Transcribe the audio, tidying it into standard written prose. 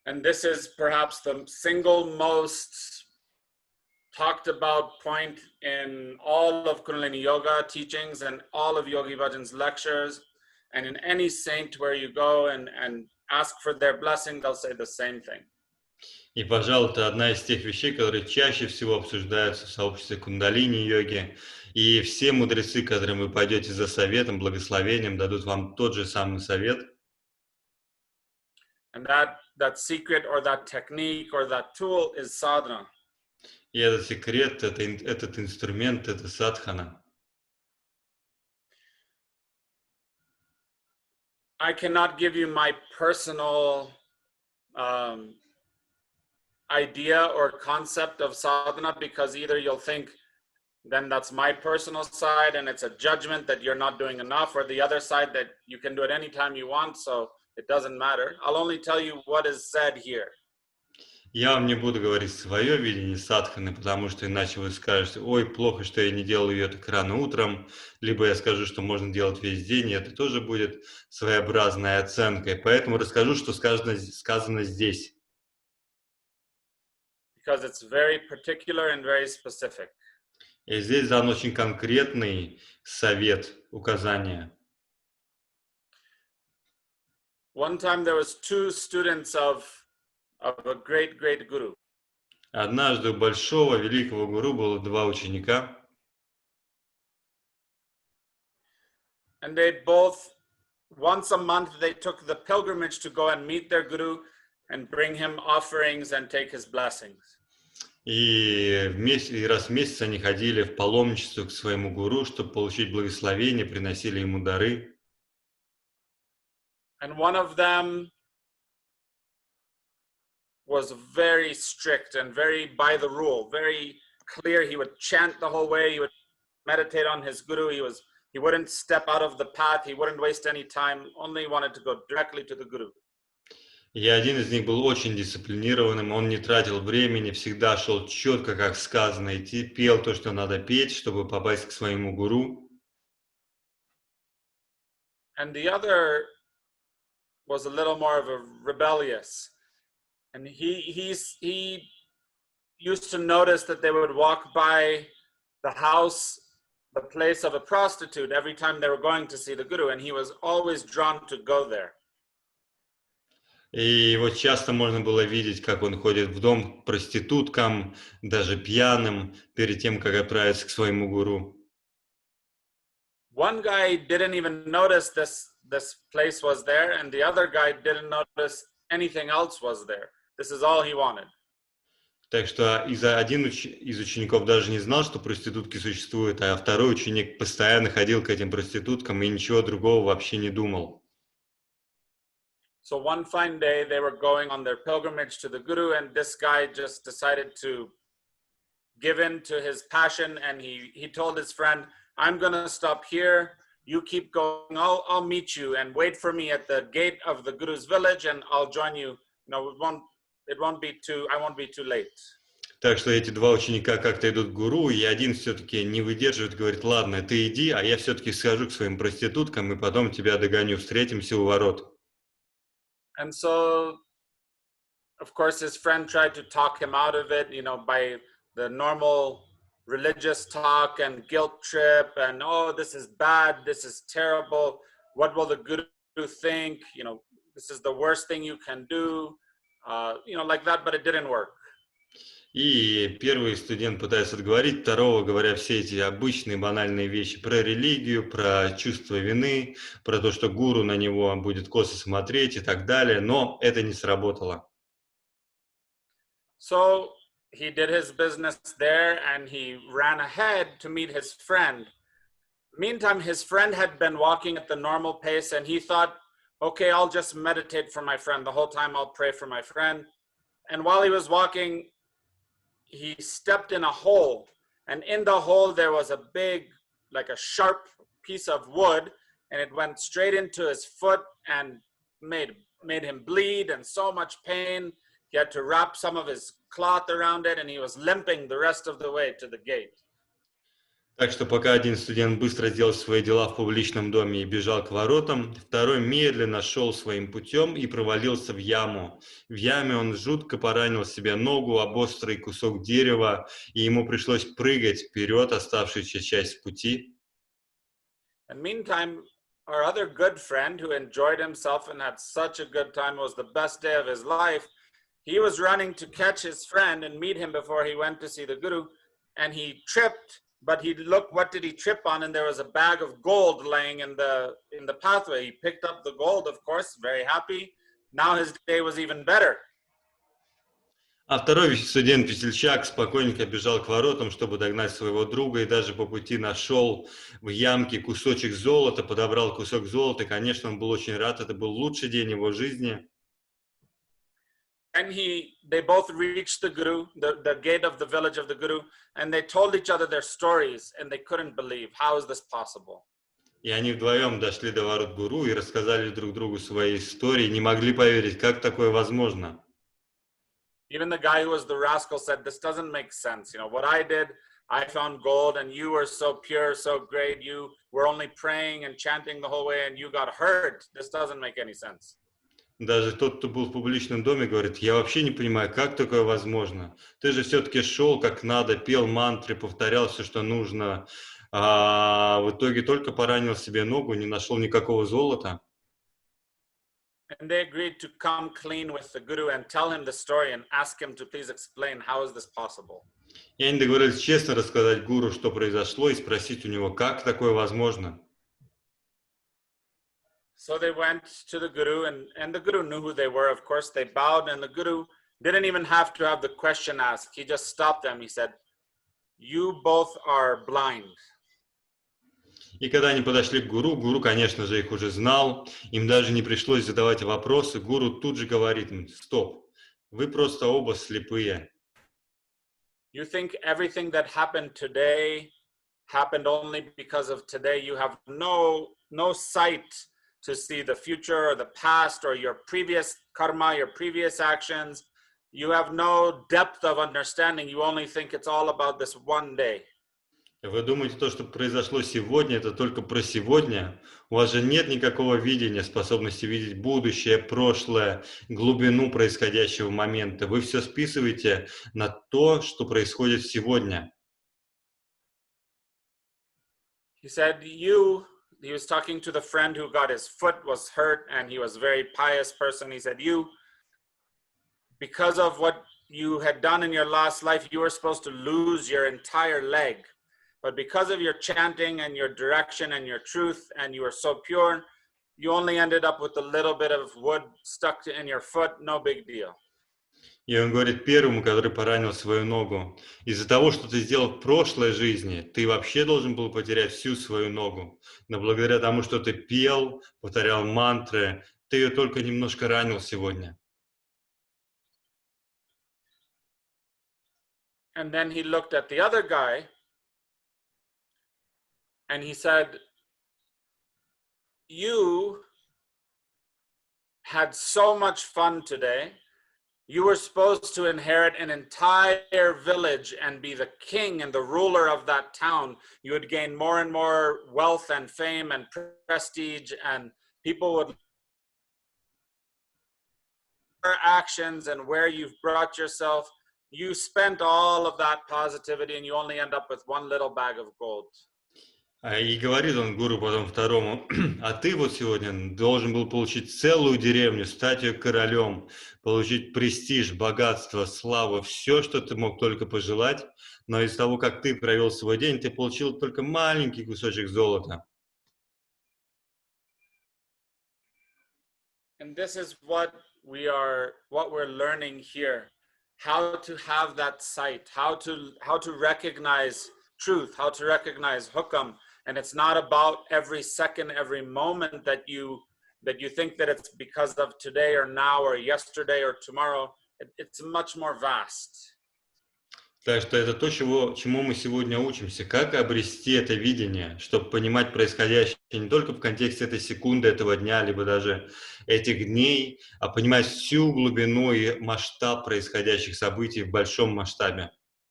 And this is perhaps the single most talked about point in all of Kundalini Yoga teachings and all of Yogi Bhajan's lectures. And in any saint where you go and ask for their blessing, they'll say the same thing. И, пожалуй, это одна из тех вещей, которые чаще всего обсуждаются в сообществе кундалини-йоги. И все мудрецы, к которым вы пойдете за советом, благословением, дадут вам тот же самый совет. And that secret or that technique or that tool is sadhana. И этот секрет, этот инструмент, это садхана. I cannot give you my personal idea or concept of sadhana, because either you'll think then that's my personal side and it's a judgment that you're not doing enough, or the other side that you can do it anytime you want, so it doesn't matter. I'll only tell you what is said here. Я вам не буду говорить свое видение садханы, потому что иначе вы скажете: ой, плохо, что я не делаю ее так рано утром, либо я скажу, что можно делать весь день, и это тоже будет своеобразной оценкой. Поэтому расскажу, что сказано здесь. Because it's very particular and very specific. И здесь дан очень конкретный совет, указание. One time there was two students of a great guru. Однажды у большого, великого гуру было два ученика. And they both, once a month, they took the pilgrimage to go and meet their guru and bring him offerings and take his blessings. И раз в месяц они ходили в паломничество к своему гуру, чтобы получить благословение, приносили ему дары. And one of them was very strict and very by the rule, very clear. He would chant the whole way. He would meditate on his guru. He wouldn't step out of the path. He wouldn't waste any time. Only wanted to go directly to the guru. И один из них был очень дисциплинированным, он не тратил времени, всегда шел четко, как сказано, и пел то, что надо петь, чтобы попасть к своему гуру. And the other was a little more of a rebellious. And he used to notice that they would walk by the house, the place of a prostitute every time they were going to see the guru, and he was always drawn to go there. И его часто можно было видеть, как он ходит в дом к проституткам, даже пьяным, перед тем, как отправиться к своему гуру. One guy didn't even notice this place was there, and the other guy didn't notice anything else was there. This is all he wanted. Так что один из учеников даже не знал, что проститутки существуют, а второй ученик постоянно ходил к этим проституткам и ничего другого вообще не думал. So one fine day, they were going on their pilgrimage to the guru, and this guy just decided to give in to his passion, and he told his friend, I'm going to stop here. You keep going. I'll meet you and wait for me at the gate of the guru's village, and I'll join you. No, I won't be too late. Так что эти два ученика как-то идут к гуру, и один все-таки не выдерживает, говорит: ладно, ты иди, а я все-таки схожу к своим проституткам, и потом тебя догоню, встретимся у ворот. And so, of course, his friend tried to talk him out of it, by the normal religious talk and guilt trip, and oh, this is bad, this is terrible, what will the guru think, this is the worst thing you can do, like that, but it didn't work. И первый студент пытается отговорить второго, говоря все эти обычные банальные вещи про религию, про чувство вины, про то, что гуру на него будет косо смотреть и так далее, но это не сработало. So he did his business there and he ran ahead to meet his friend. Meantime, his friend had been walking at the normal pace and he thought, okay, I'll just meditate for my friend. The whole time I'll pray for my friend. And while he was walking, he stepped in a hole, and in the hole there was a big, like a sharp piece of wood, and it went straight into his foot and made him bleed and so much pain. He had to wrap some of his cloth around it, and he was limping the rest of the way to the gate. Так что пока один студент быстро делал свои дела в публичном доме и бежал к воротам, второй медленно шел своим путем и провалился в яму. В яме он жутко поранил себе ногу об острый кусок дерева, и ему пришлось прыгать вперед оставшуюся часть пути. And meantime, our other good friend who enjoyed himself and had such a good time, was the best day of his life. He was running to catch his friend and meet him before he went to see the Guru, and he tripped. But he looked, what did he trip on? And there was a bag of gold laying in the pathway. He picked up the gold, of course, very happy. Now his day was even better. А второй студент-весельчак спокойненько бежал к воротам, чтобы догнать своего друга, и даже по пути нашел в ямке кусочек золота, подобрал кусок золота. И, конечно, он был очень рад, это был лучший день его жизни. And they both reached the Guru, the gate of the village of the Guru, and they told each other their stories, and they couldn't believe, how is this possible? И они вдвоем дошли до ворот гуру и рассказали друг другу свои истории, не могли поверить, как такое возможно. Even the guy who was the rascal said, this doesn't make sense. You know, what I did, I found gold, and you were so pure, so great. You were only praying and chanting the whole way, and you got hurt. This doesn't make any sense. Даже тот, кто был в публичном доме, говорит, я вообще не понимаю, как такое возможно. Ты же все-таки шел как надо, пел мантры, повторял все, что нужно, а в итоге только поранил себе ногу, не нашел никакого золота. And they agreed to come clean with the Guru and tell him the story and ask him to please explain how is this possible. И они договорились честно рассказать гуру, что произошло, и спросить у него, как такое возможно. So they went to the Guru, and the Guru knew who they were, of course. They bowed, and the Guru didn't even have to have the question asked. He just stopped them. He said, you both are blind. И когда они подошли к гуру, гуру, конечно же, их уже знал, им даже не пришлось задавать вопросы. Гуру тут же говорит им, стоп, вы просто оба слепые. You think everything that happened today happened only because of today. You have no sight to see the future or the past or your previous karma, your previous actions. You have no depth of understanding. You only think it's all about this one day. Вы думаете, то, что произошло сегодня, это только про сегодня? У вас же нет никакого видения, способности видеть будущее, прошлое, глубину происходящего момента. Вы все списываете на то, что происходит сегодня. He said, he was talking to the friend who got his foot was hurt, and he was a very pious person. He said, because of what you had done in your last life, you were supposed to lose your entire leg. But because of your chanting and your direction and your truth, and you were so pure, you only ended up with a little bit of wood stuck in your foot, no big deal. И он говорит первому, который поранил свою ногу, из-за того, что ты сделал в прошлой жизни, ты вообще должен был потерять всю свою ногу. Но благодаря тому, что ты пел, повторял мантры, ты ее только немножко ранил сегодня. And then he looked at the other guy, and he said, you had so much fun today. You were supposed to inherit an entire village and be the king and the ruler of that town. You would gain more and more wealth and fame and prestige, and people would your actions and where you've brought yourself. You spent all of that positivity, and you only end up with one little bag of gold. И говорит он гуру потом второму, а ты вот сегодня должен был получить целую деревню, стать ее королем, получить престиж, богатство, славу, все, что ты мог только пожелать, но из того, как ты провел свой день, ты получил только маленький кусочек золота. And this is what we're learning here, how to have that sight, how to recognize truth, how to recognize hukam. And it's not about every second, every moment that you think that it's because of today or now or yesterday or tomorrow. It's much more vast. Так что это то, чему мы сегодня учимся. Как обрести это видение, чтобы понимать происходящее не только в контексте этой секунды, этого дня, либо даже этих дней, а понимать всю глубину и масштаб происходящих событий в большом масштабе.